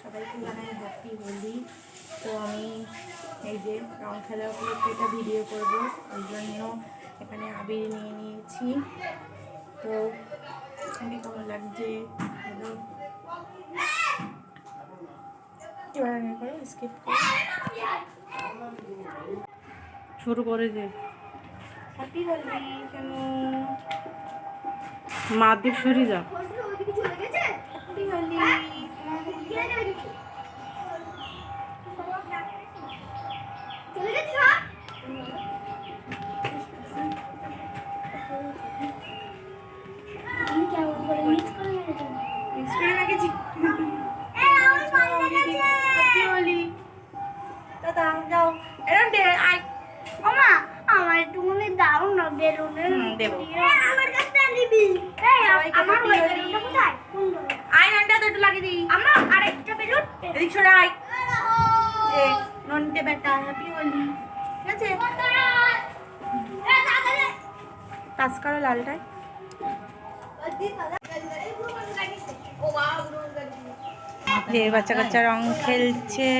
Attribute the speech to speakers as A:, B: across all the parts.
A: সবাইকে জানাই হ্যাপি হোলি। তো আমি এই যে রং খেলা উপলক্ষে একটা ভিডিও করব, ওই জন্য এখানে আবির নিয়ে নিয়েছি। তো আমি কেমন লাগছে এবার করো, স্কিপ করো,
B: শুরু করে যে
A: হ্যাপি হোলি। কেন
B: মাদুর সরি যা
A: হ্যাপি হোলি।
C: আমার একটু মনে দাও না বেলুনের
A: দেবো।
C: আমার কাছে নিবি। এই আমার ওই বেলুনটা কোথায়? কোন বেলুন?
A: আই ননটা তো একটু লাগিয়ে দিই।
C: আমার আরেকটা বেলুন
A: এদিক সরে আয়। যে ননটে বেটা হ্যাপি হোলি, ঠিক আছে? টাচ করো লালটায়। যে বাচ্চা কাচ্চা রং খেলছে।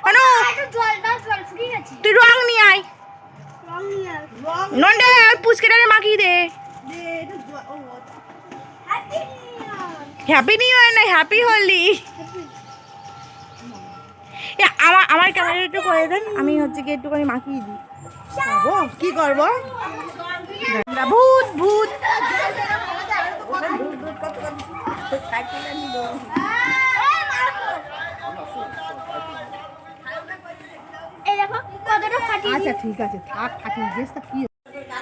A: অনু, তুই রং নিয়ে আয়। নন্ডে পুচকেটারে মাখিয়ে দে। হ্যাপি নিউ ইয়ার না হ্যাপি হোলি। আমার ক্যামেরা একটু করে দেন, আমি হচ্ছে কি একটুখানি মাখিয়ে দিই। কি করবো? ভূত ভূত আচ্ছা ঠিক আছে, থাক থাকি ড্রেসটা কি।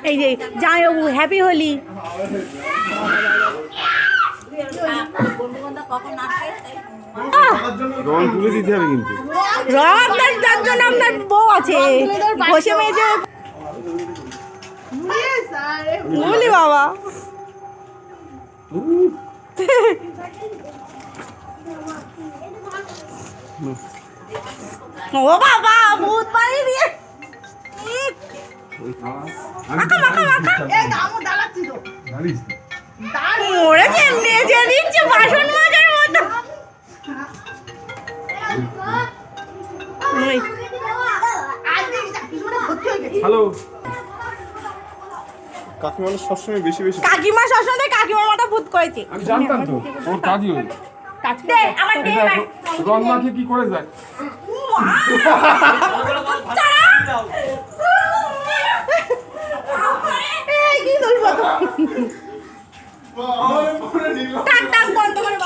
A: এই যে জামাইবাবু হ্যাপি হোলি।
D: রং তুলে দিতে হবে কিন্তু
A: রং তার জন্য আপনার বউ আছে, বসে মেজে বলি বাবা। ও বাবা ভূত বাড়ি দিয়ে মরেছে মেজে দিচ্ছে বাসন মাজার মতো।
D: হ্যালো কাকিমা সবসময় বেশি বেশি
A: কাকিমা সবসময় কাকিমার মাথা ভূত করেছে।
D: আমি জানতাম তো ওর কাজই ওই
A: আমার
D: রং মাখিয়ে কি করে যায়।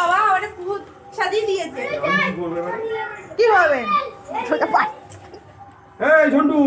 A: বাবা আমাদের ভূত সাজিয়ে দিয়েছে। কি হবে?
D: এই ঝন্টু